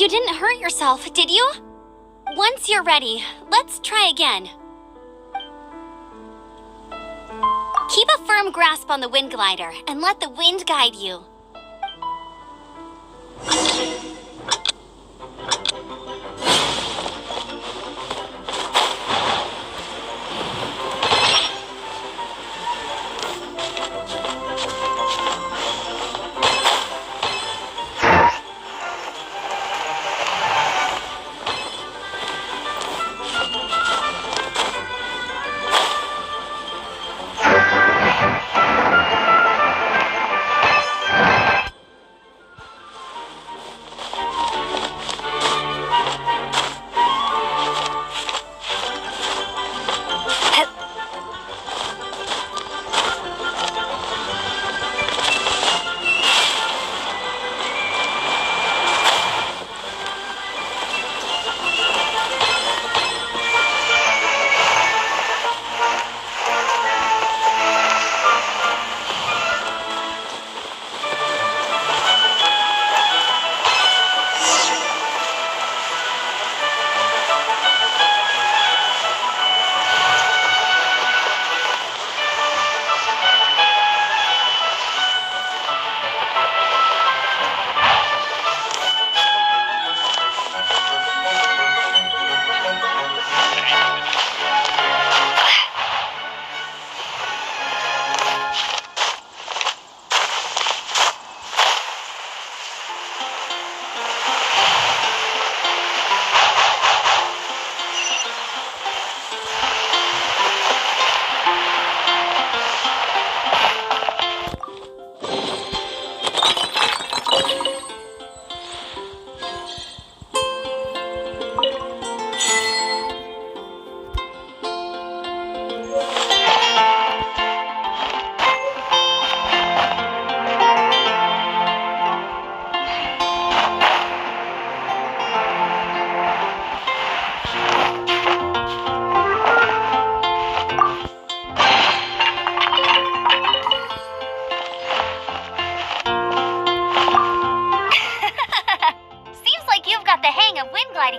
You didn't hurt yourself, did you? Once you're ready, let's try again. Keep a firm grasp on the wind glider and let the wind guide you.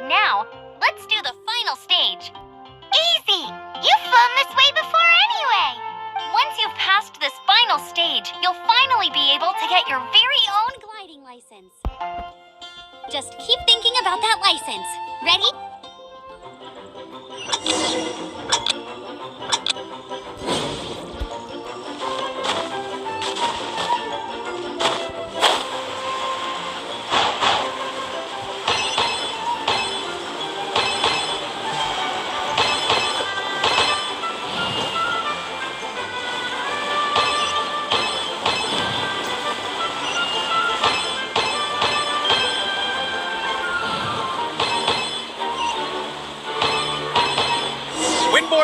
Now, let's do the final stage. Easy! You've flown this way before anyway! Once you've passed this final stage, you'll finally be able to get your very own gliding license. Just keep thinking about that license. Ready?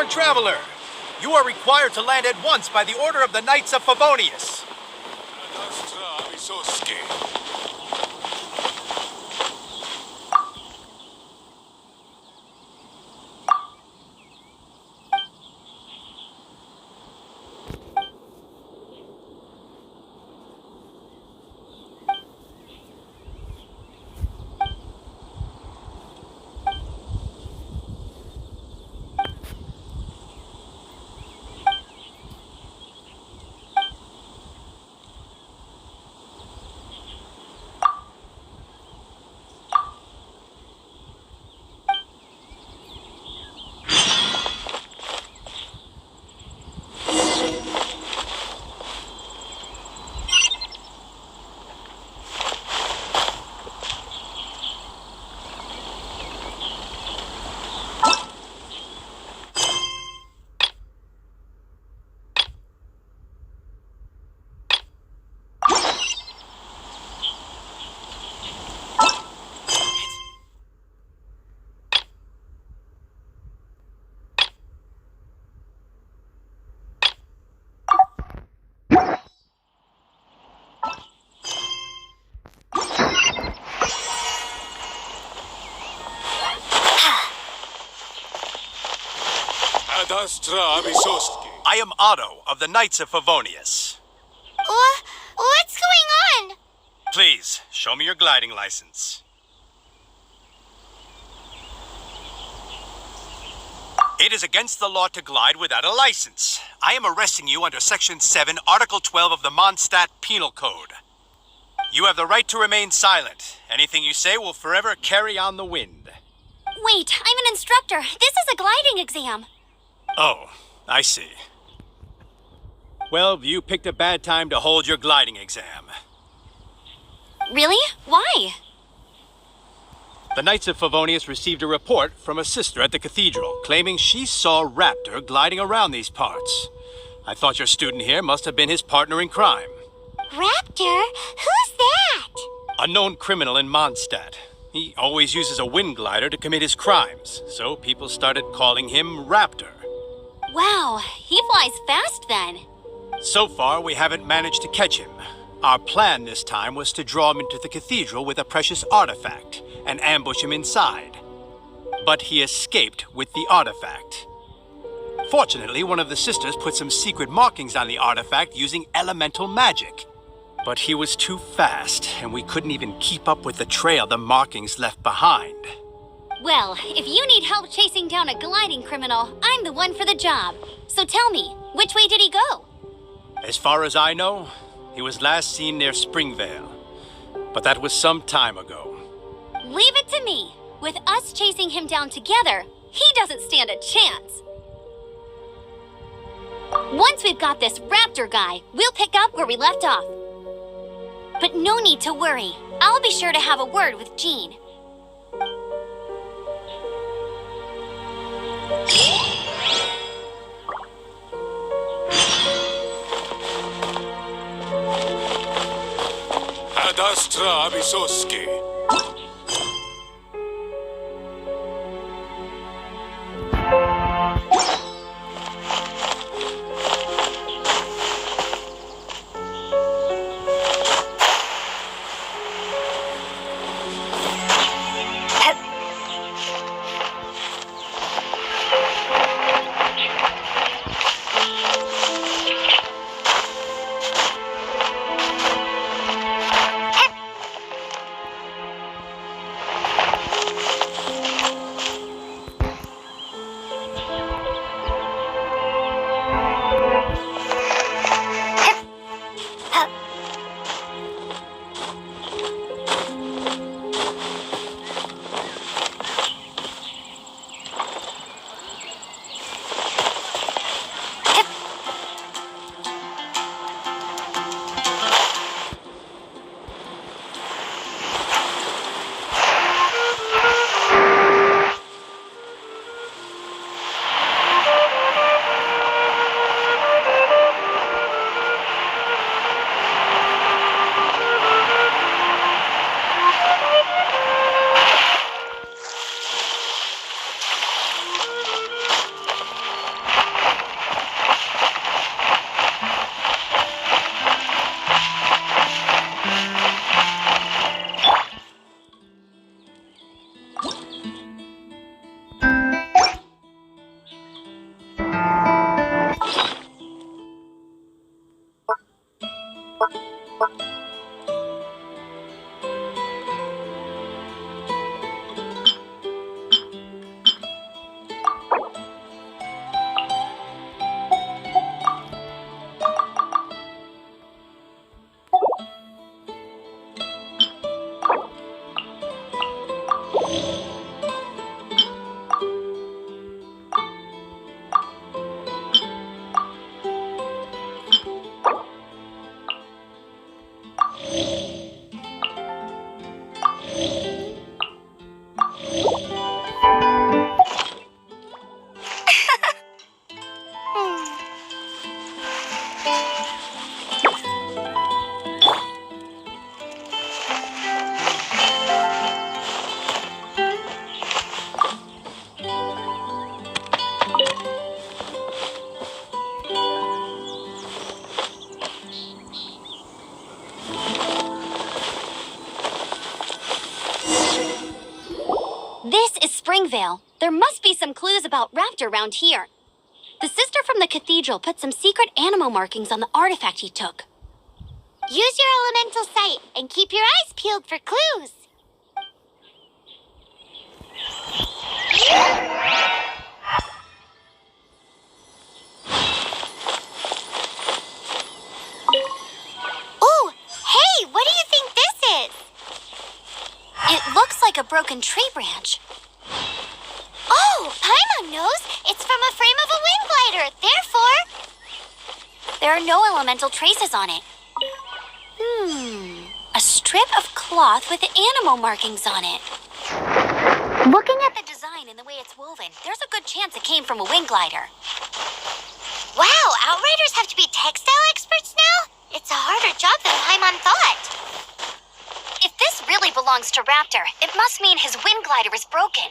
Traveler, you are required to land at once by the order of the Knights of Favonius. I am Otto of the Knights of Favonius. What's going on? Please, show me your gliding license. It is against the law to glide without a license. I am arresting you under Section 7, Article 12 of the Mondstadt Penal Code. You have the right to remain silent. Anything you say will forever carry on the wind. Wait, I'm an instructor. This is a gliding exam. Oh, I see. Well, you picked a bad time to hold your gliding exam. Really? Why? The Knights of Favonius received a report from a sister at the cathedral claiming she saw Raptor gliding around these parts. I thought your student here must have been his partner in crime. Raptor? Who's that? A known criminal in Mondstadt. He always uses a wind glider to commit his crimes, so people started calling him Raptor. Wow, he flies fast then. So far, we haven't managed to catch him. Our plan this time was to draw him into the cathedral with a precious artifact and ambush him inside. But he escaped with the artifact. Fortunately, one of the sisters put some secret markings on the artifact using elemental magic. But he was too fast, and we couldn't even keep up with the trail the markings left behind. Well, if you need help chasing down a gliding criminal, I'm the one for the job. So tell me, which way did he go? As far as I know, he was last seen near Springvale. But that was some time ago. Leave it to me. With us chasing him down together, he doesn't stand a chance. Once we've got this Raptor guy, we'll pick up where we left off. But no need to worry. I'll be sure to have a word with Jean. Ad astra abisoski. Springvale. There must be some clues about Raptor around here. The sister from the cathedral put some secret animal markings on the artifact he took. Use your elemental sight and keep your eyes peeled for clues. like a broken tree branch. Oh, Paimon knows. It's from a frame of a wind glider. Therefore... There are no elemental traces on it. A strip of cloth with animal markings on it. Looking at the design and the way it's woven, there's a good chance it came from a wind glider. Wow, Outriders have to be textile experts now? It's a harder job than Paimon thought. If this really belongs to Raptor, it must mean his wind glider is broken.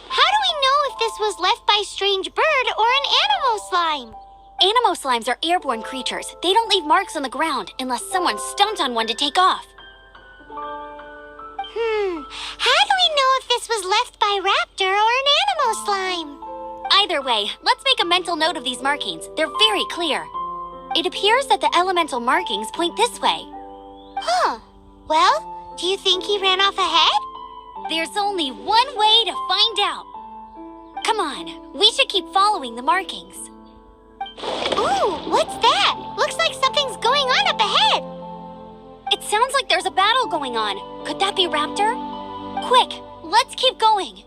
How do we know if this was left by strange bird or an animal slime? Animo slimes are airborne creatures. They don't leave marks on the ground unless someone stomps on one to take off. How do we know if this was left by Raptor or an animal slime? Either way, let's make a mental note of these markings. They're very clear. It appears that the elemental markings point this way. Huh. Well, do you think he ran off ahead? There's only one way to find out. Come on, we should keep following the markings. Ooh, what's that? Looks like something's going on up ahead. It sounds like there's a battle going on. Could that be Raptor? Quick, let's keep going.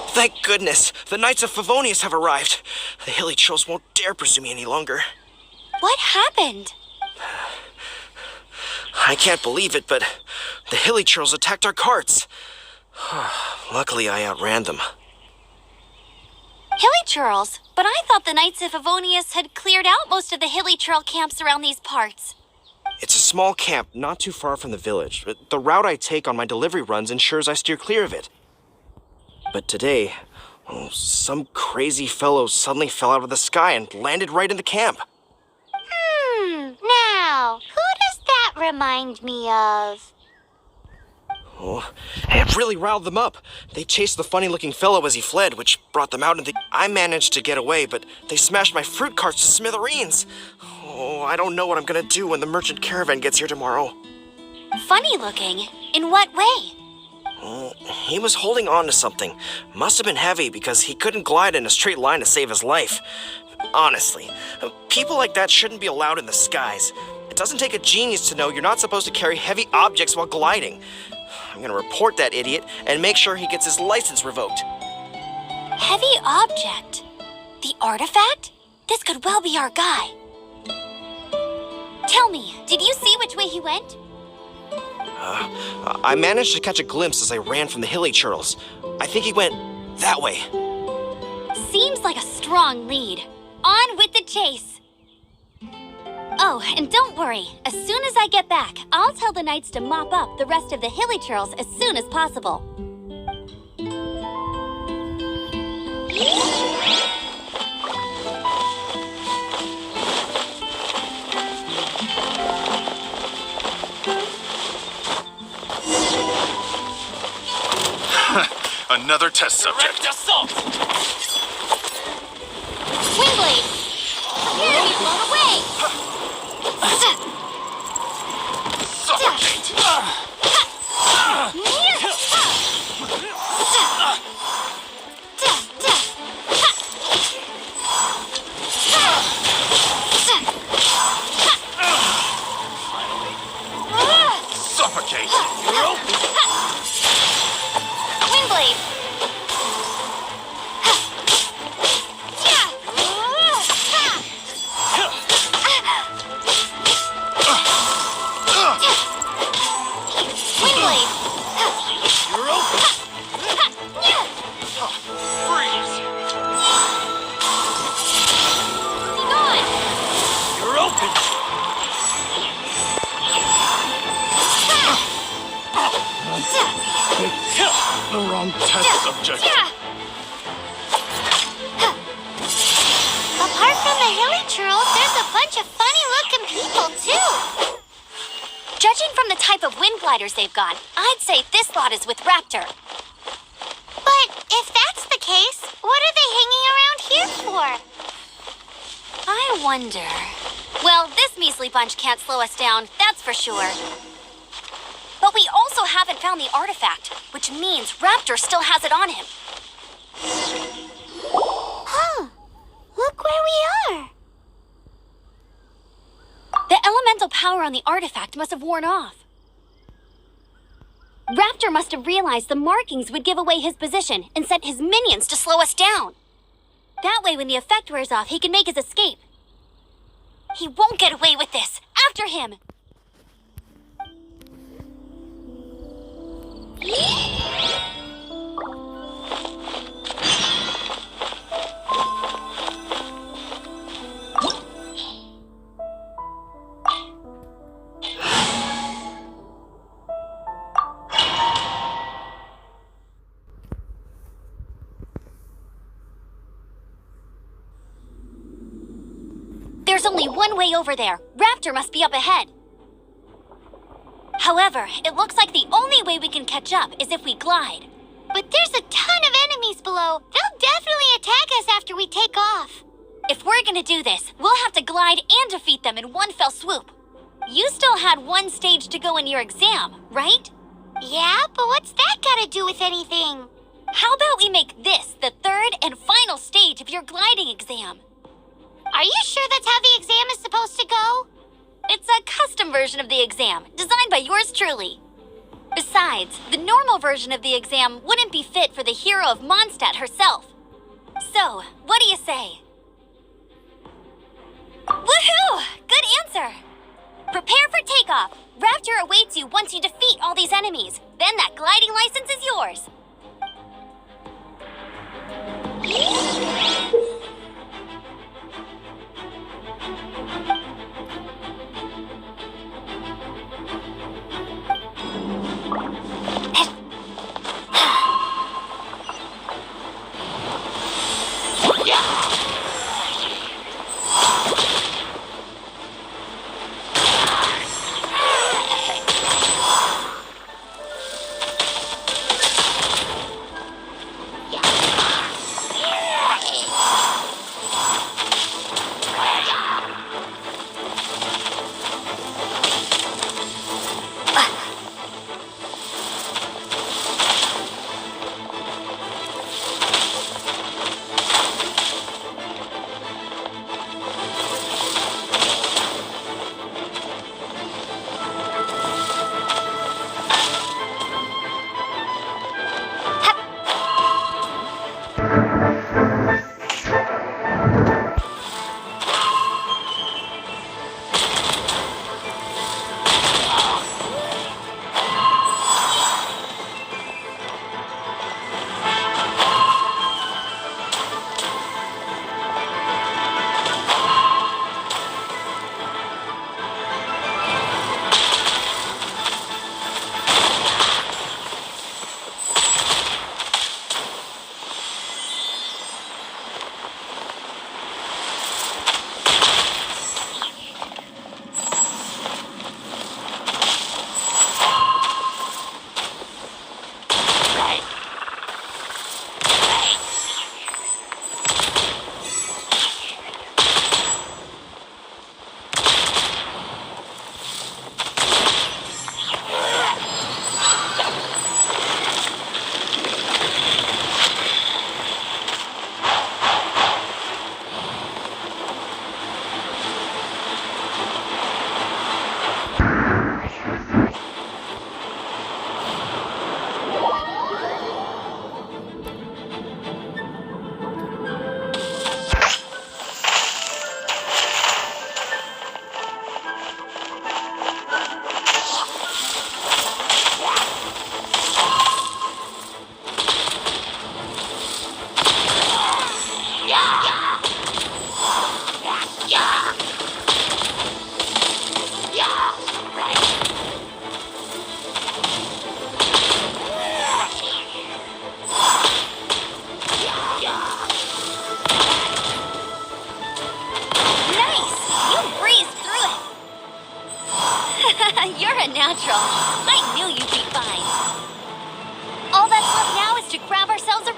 Thank goodness, the Knights of Favonius have arrived. The hilly trolls won't dare pursue me any longer. What happened? I can't believe it, but the hilly trolls attacked our carts. Luckily, I outran them. Hilly churls? But I thought the Knights of Favonius had cleared out most of the hilly churl camps around these parts. It's a small camp not too far from the village, but the route I take on my delivery runs ensures I steer clear of it. But today, some crazy fellow suddenly fell out of the sky and landed right in the camp. Now, who does that remind me of? Oh, it really riled them up. They chased the funny-looking fellow as he fled, which brought them out, and I managed to get away, but they smashed my fruit carts to smithereens. Oh, I don't know what I'm gonna do when the merchant caravan gets here tomorrow. Funny looking? In what way? He was holding on to something. Must have been heavy because he couldn't glide in a straight line to save his life. Honestly, people like that shouldn't be allowed in the skies. It doesn't take a genius to know you're not supposed to carry heavy objects while gliding. I'm gonna report that idiot and make sure he gets his license revoked. Heavy object? The artifact? This could well be our guy. Tell me, did you see which way he went? I managed to catch a glimpse as I ran from the hilly churls. I think he went that way. Seems like a strong lead. On with the chase. Oh, and don't worry. As soon as I get back, I'll tell the knights to mop up the rest of the hilly churls as soon as possible. Another test subject. Windblade! Prepare to be blown away! Suffocate! Suffocate! Windblade! The wrong test subject. Apart from the hilichurls, there's a bunch of funny-looking people, too. Judging from the type of wind gliders they've got, I'd say this lot is with Raptor. But if that's the case, what are they hanging around here for? I wonder. Well, this measly bunch can't slow us down, that's for sure. But we also haven't found the artifact, which means Raptor still has it on him. Huh. Look where we are. The elemental power on the artifact must have worn off. Raptor must have realized the markings would give away his position and sent his minions to slow us down. That way, when the effect wears off, he can make his escape. He won't get away with this. After him! There's only one way over there. Raptor must be up ahead. However, it looks like the only way we can catch up is if we glide. But there's a ton of enemies below. They'll definitely attack us after we take off. If we're gonna do this, we'll have to glide and defeat them in one fell swoop. You still had one stage to go in your exam, right? Yeah, but what's that got to do with anything? How about we make this the third and final stage of your gliding exam? Are you sure that's how the exam is supposed to go? It's a custom version of the exam, designed by yours truly. Besides, the normal version of the exam wouldn't be fit for the hero of Mondstadt herself. So, what do you say? Woohoo! Good answer! Prepare for takeoff. Raptor awaits you once you defeat all these enemies. Then that gliding license is yours.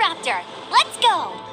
chapter. Let's go!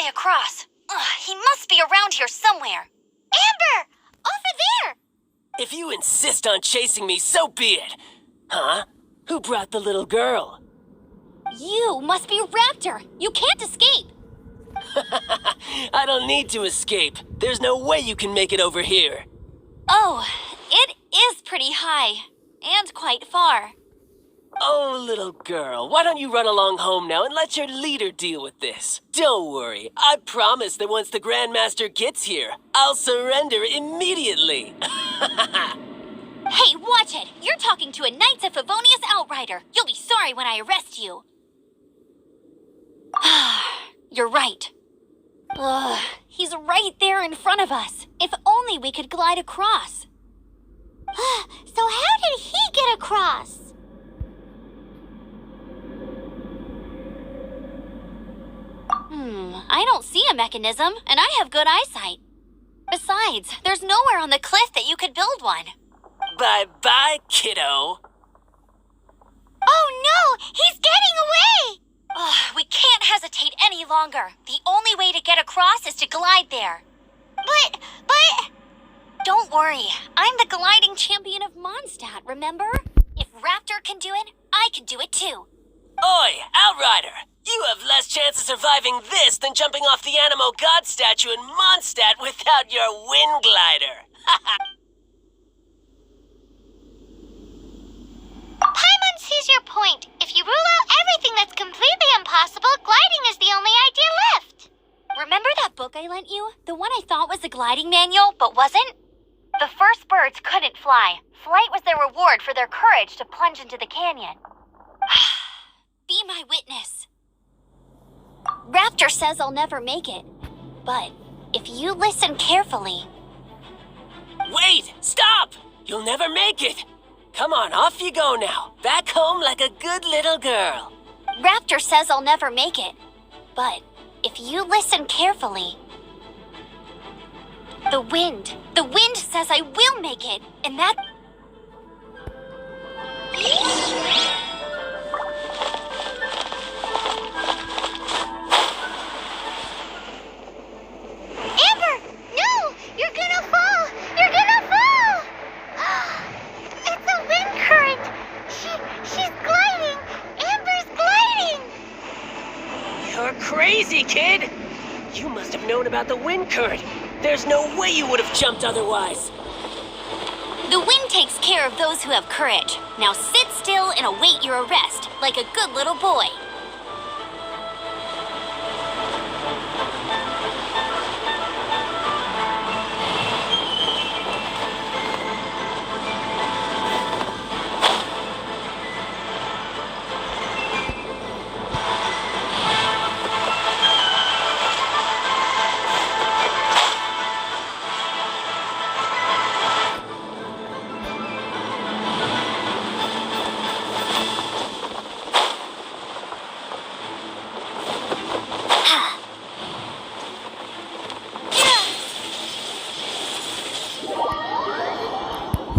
way across. Ugh, he must be around here somewhere. Amber! Over there! If you insist on chasing me, so be it. Huh? Who brought the little girl? You must be Raptor. You can't escape. I don't need to escape. There's no way you can make it over here. Oh, it is pretty high. And quite far. Oh, little girl, why don't you run along home now and let your leader deal with this? Don't worry, I promise that once the Grandmaster gets here, I'll surrender immediately. Hey, watch it! You're talking to a Knights of Favonius outrider. You'll be sorry when I arrest you. You're right. Ugh, he's right there in front of us. If only we could glide across. So how did he get across? I don't see a mechanism, and I have good eyesight. Besides, there's nowhere on the cliff that you could build one. Bye-bye, kiddo. Oh no! He's getting away! Ugh, we can't hesitate any longer. The only way to get across is to glide there. But... Don't worry, I'm the gliding champion of Mondstadt, remember? If Raptor can do it, I can do it too. Oi, Outrider! You have less chance of surviving this than jumping off the Animo God statue in Mondstadt without your wind glider. Paimon sees your point. If you rule out everything that's completely impossible, gliding is the only idea left. Remember that book I lent you? The one I thought was a gliding manual, but wasn't? The first birds couldn't fly. Flight was their reward for their courage to plunge into the canyon. Be my witness. Raptor says I'll never make it. But if you listen carefully... Wait! Stop! You'll never make it! Come on, off you go now. Back home like a good little girl. Raptor says I'll never make it. But if you listen carefully... The wind says I will make it, and that... Amber! No! You're gonna fall! You're gonna fall! It's a wind current! She's gliding! Amber's gliding! You're crazy, kid! You must have known about the wind current. There's no way you would have jumped otherwise. The wind takes care of those who have courage. Now sit still and await your arrest, like a good little boy.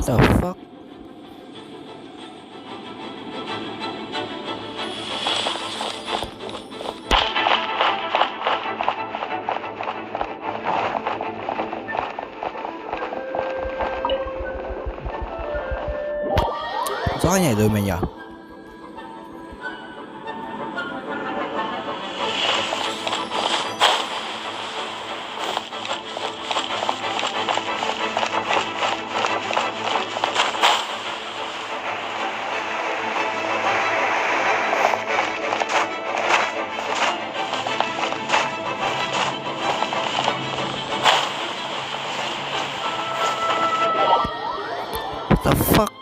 The fuck? Gió nhảy rồi mày nhỉ? What the fuck?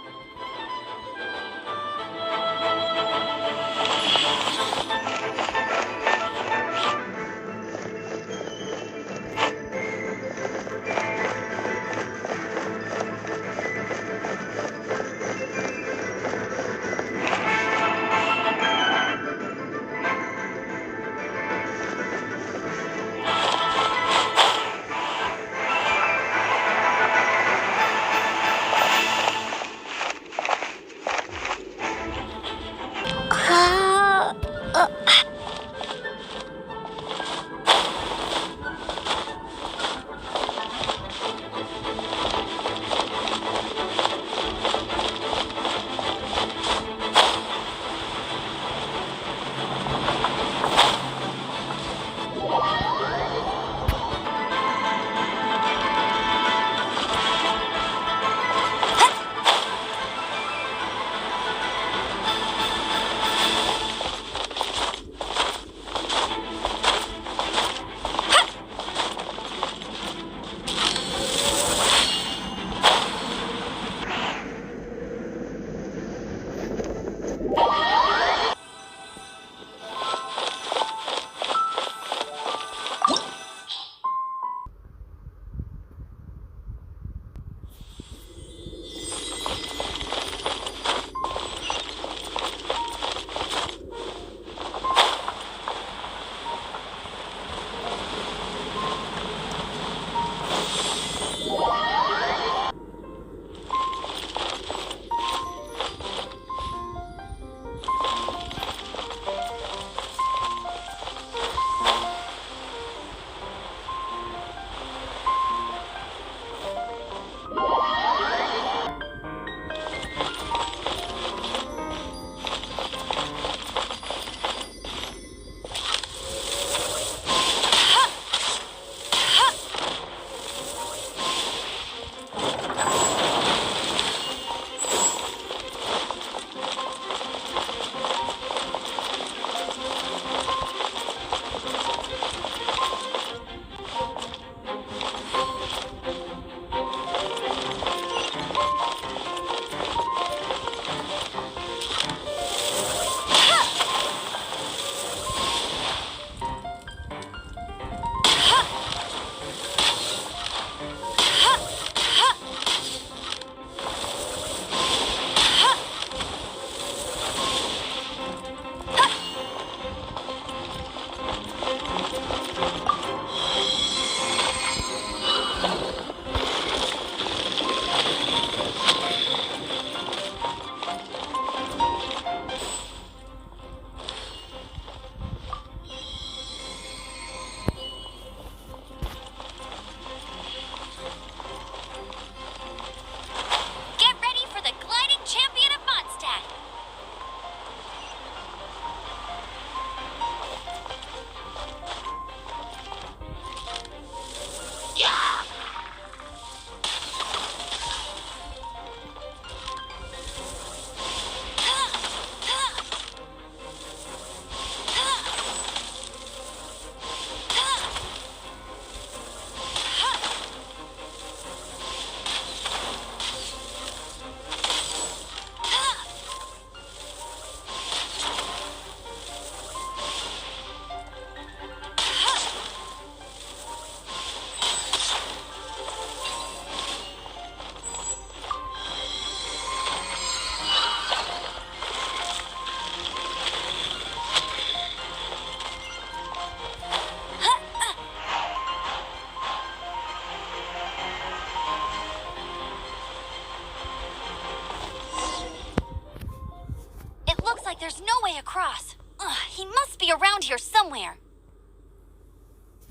like there's no way across. Ugh, he must be around here somewhere.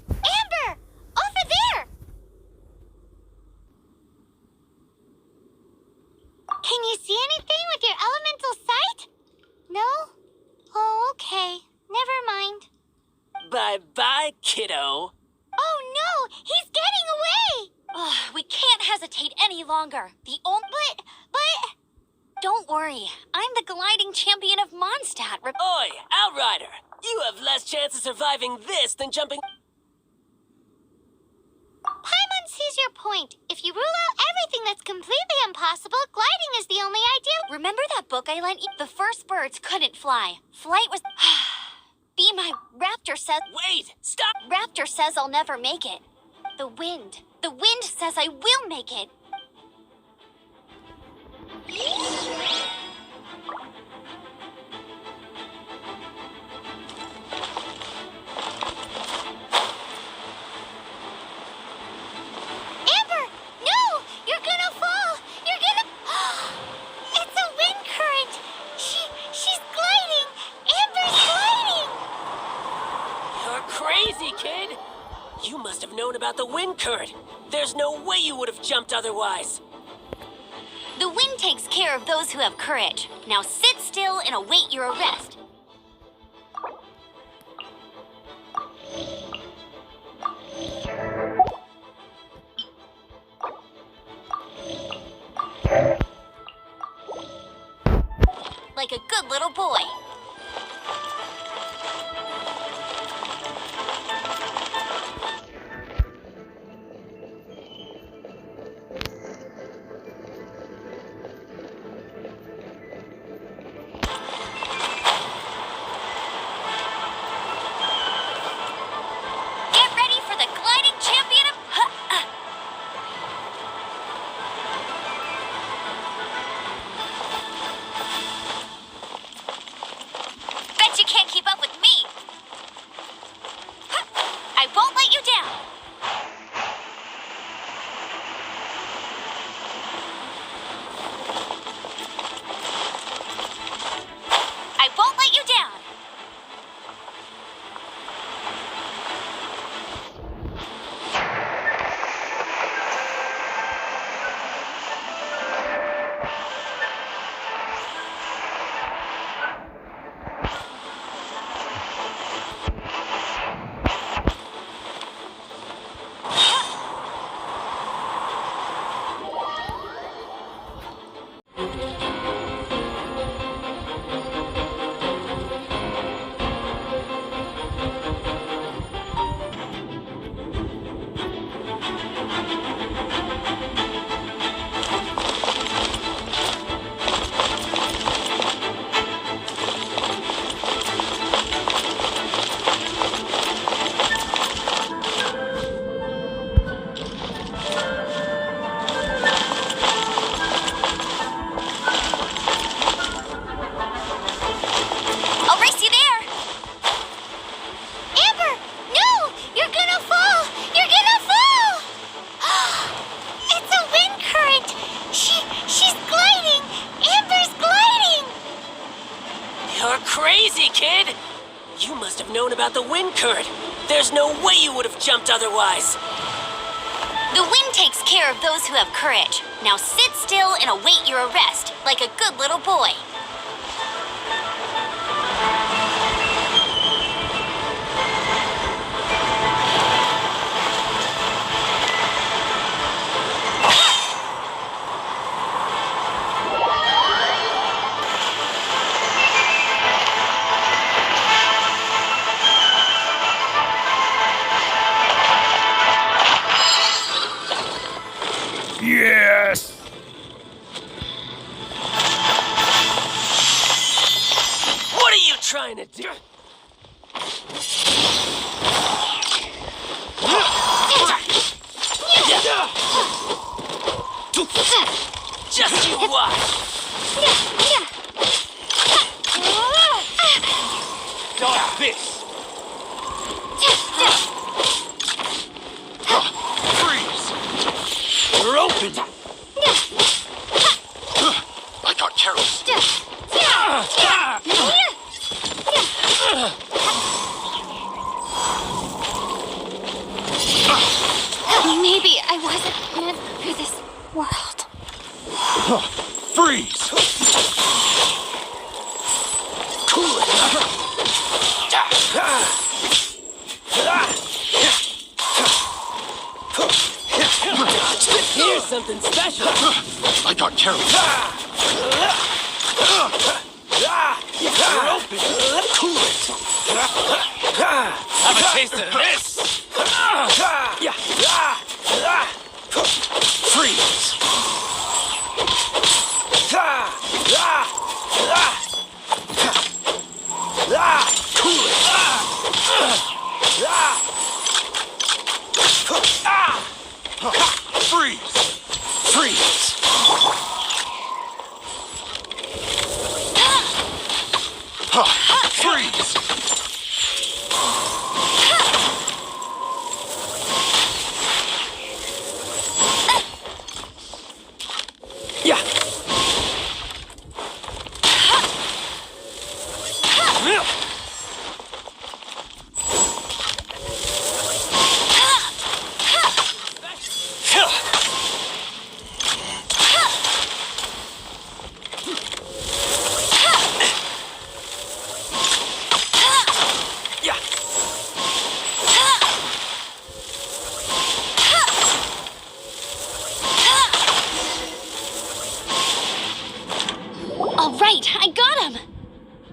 Amber! Over there! Can you see anything with your elemental sight? No? Oh, okay. Never mind. Bye-bye, kiddo. Oh no! He's getting away! Ugh, we can't hesitate any longer. But... Don't worry. I'm the gliding champion of Mondstadt. Oi, Outrider! You have less chance of surviving this than jumping... Paimon sees your point. If you rule out everything that's completely impossible, gliding is the only idea. Remember that book I lent you? The first birds couldn't fly. Flight was... Be my... Raptor says... Wait! Stop! Raptor says I'll never make it. The wind says I will make it. Amber! No! You're gonna fall! You're gonna... It's a wind current! She's gliding! Amber's gliding! You're crazy, kid! You must have known about the wind current. There's no way you would have jumped otherwise. The wind takes care of those who have courage. Now sit still and await your arrest. Like a good little boy. Get ready for the gliding champion of... Bet you can't keep up with me. I won't let you down. I won't let you down. I'll race you there. Amber! No! You're gonna fall! You're gonna fall! It's a wind current! She's gliding! Amber's gliding! You're crazy, kid! You must have known about the wind current. There's no way you would have jumped otherwise. The wind takes care of those who have courage. Now sit still and await your arrest, like a good little boy. Yes! What are you trying to do? Just you watch. Dodge this! Freeze! You're open. I got careless. Yeah! Here's something special. I got carried. You're open. Have a taste of this. Freeze! Freeze! Freeze! Freeze! Yeah. All right, I got him!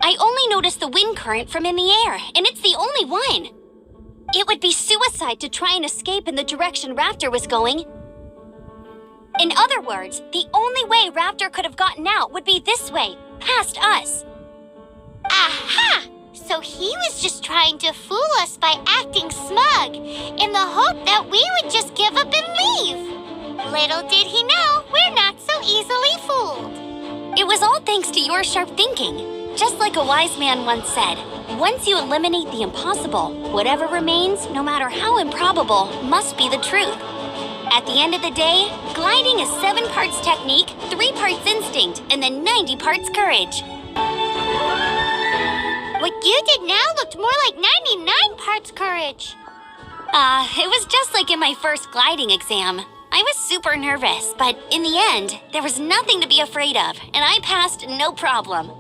I only noticed the wind current from in the air, and it's the only one. It would be suicide to try and escape in the direction Raptor was going. In other words, the only way Raptor could have gotten out would be this way, past us. Aha! So he was just trying to fool us by acting smug, in the hope that we would just give up and leave. Little did he know, we're not so easily fooled. It was all thanks to your sharp thinking. Just like a wise man once said, once you eliminate the impossible, whatever remains, no matter how improbable, must be the truth. At the end of the day, gliding is 7 parts technique, 3 parts instinct, and then 90 parts courage. What you did now looked more like 99 parts courage. It was just like in my first gliding exam. I was super nervous, but in the end, there was nothing to be afraid of, and I passed no problem.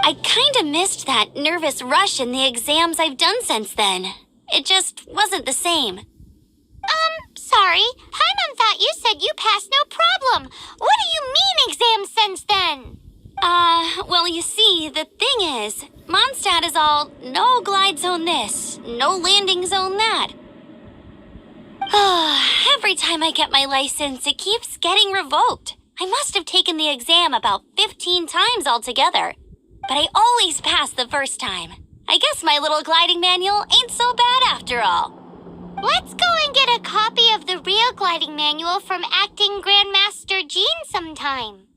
I kinda missed that nervous rush in the exams I've done since then. It just wasn't the same. Sorry. Paimon thought you said you passed no problem. What do you mean exam since then? Well, you see, the thing is, Mondstadt is all no glide zone this, no landing zone that. Every time I get my license, it keeps getting revoked. I must have taken the exam about 15 times altogether, but I always pass the first time. I guess my little gliding manual ain't so bad after all. Let's go and get a copy of the real gliding manual from Acting Grandmaster Jean sometime.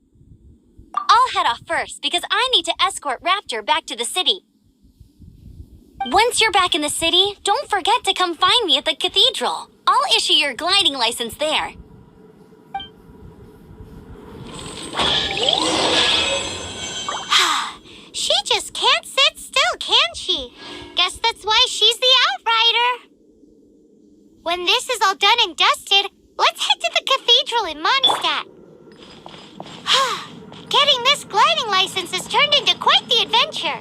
I'll head off first because I need to escort Raptor back to the city. Once you're back in the city, don't forget to come find me at the cathedral. I'll issue your gliding license there. She just can't sit still, can she? Guess that's why she's the outrider. When this is all done and dusted, let's head to the cathedral in Mondstadt. Getting this gliding license has turned into quite the adventure.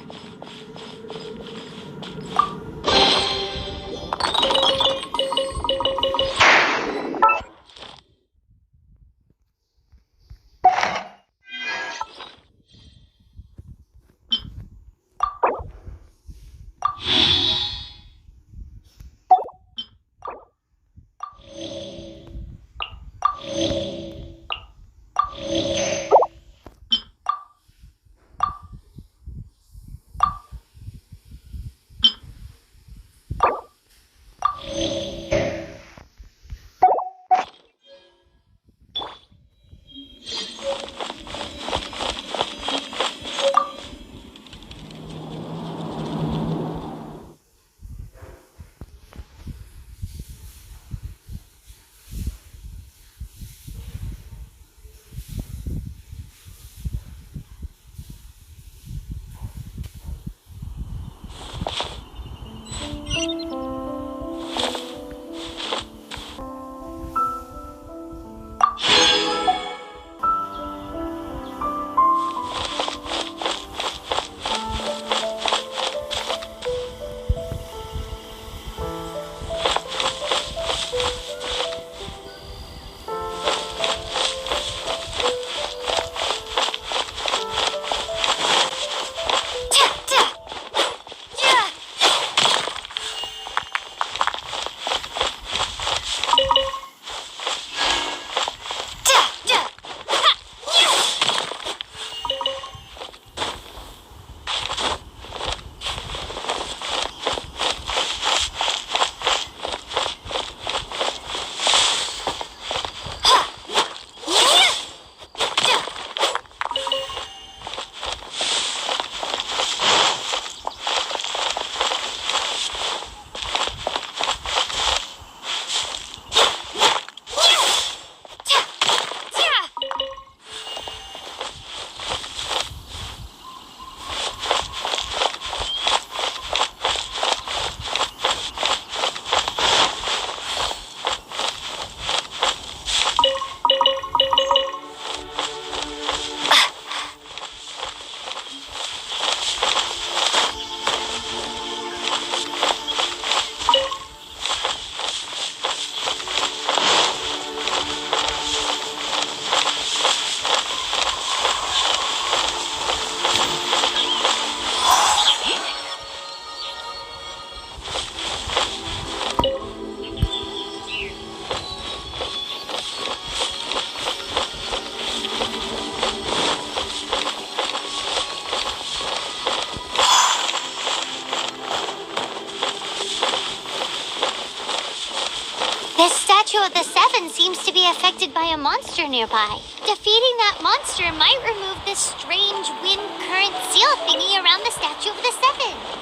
seems to be affected by a monster nearby. Defeating that monster might remove this strange wind current seal thingy around the Statue of the Seven.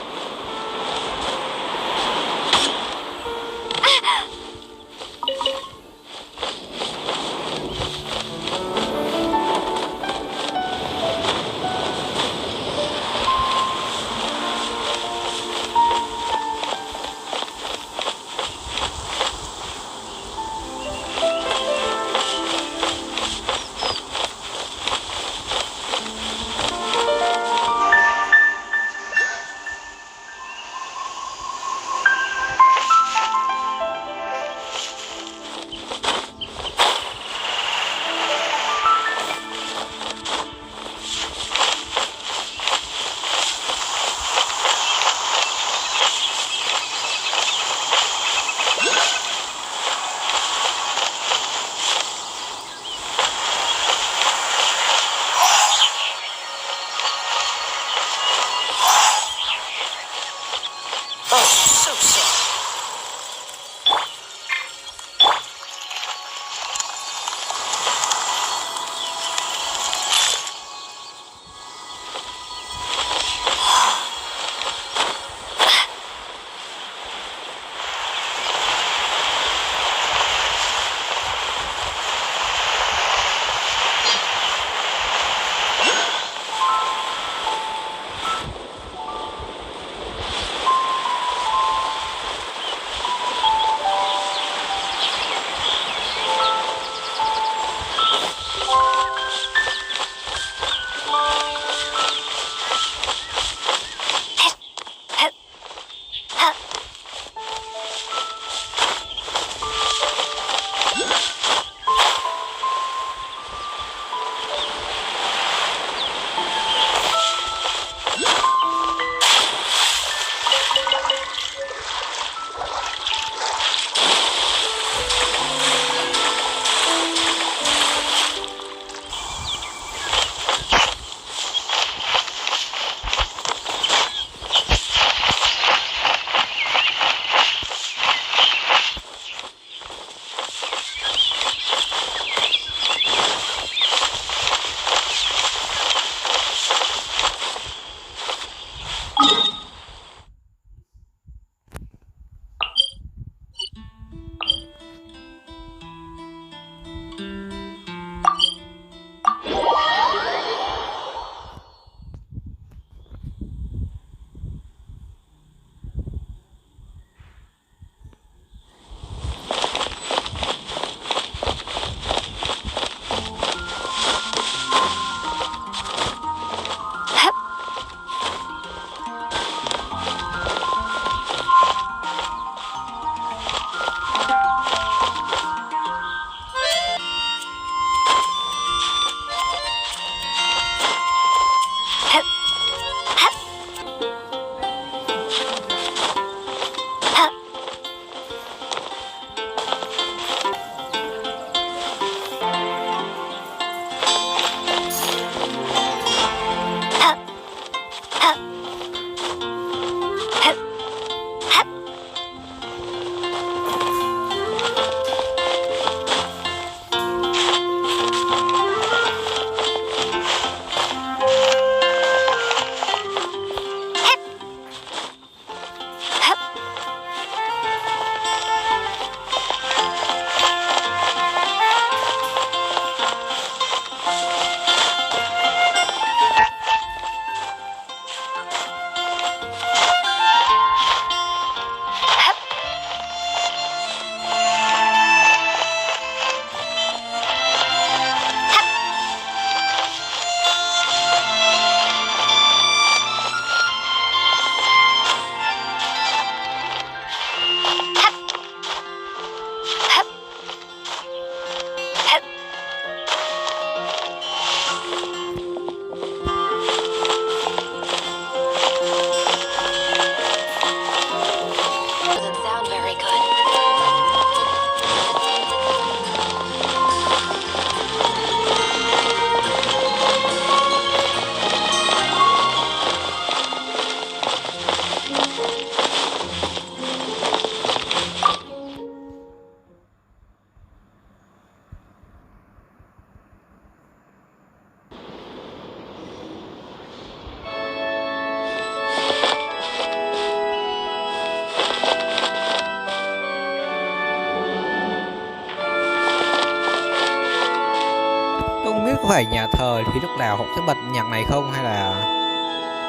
phải nhà thờ thì lúc nào họ sẽ bật nhạc này không, hay là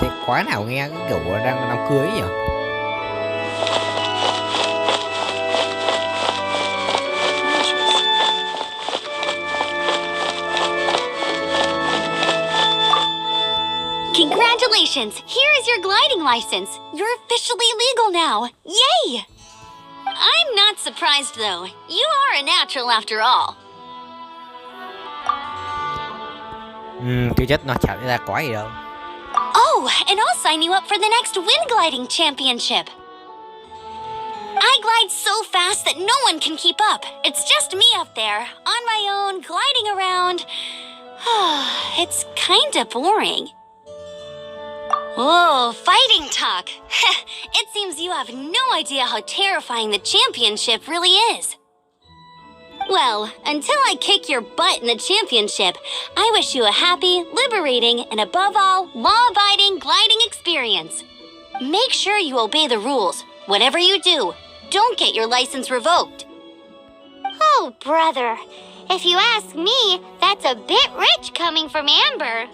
thế quái nào nghe cái kiểu đang đám cưới nhỉ? Congratulations! Here is your gliding license. You're officially legal now. Yay! I'm not surprised though. You are a natural after all. Thực chất nó chả ra quái gì đâu. Oh, and I'll sign you up for the next wind gliding championship. I glide so fast that no one can keep up. It's just me up there, on my own, gliding around. It's kinda boring. Oh, fighting talk. It seems you have no idea how terrifying the championship really is. Well, until I kick your butt in the championship, I wish you a happy, liberating, and above all, law-abiding gliding experience. Make sure you obey the rules. Whatever you do, don't get your license revoked. Oh, brother. If you ask me, that's a bit rich coming from Amber.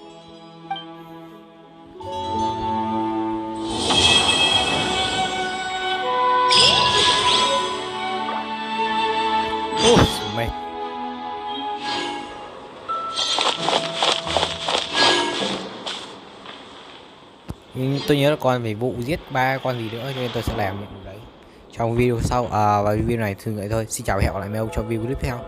Mày. Tôi nhớ là còn về vụ giết 3 con gì nữa, cho nên tôi sẽ làm những đấy trong video sau. Và video này thường vậy thôi. Xin chào và hẹn gặp lại mấy ông trong video clip tiếp theo.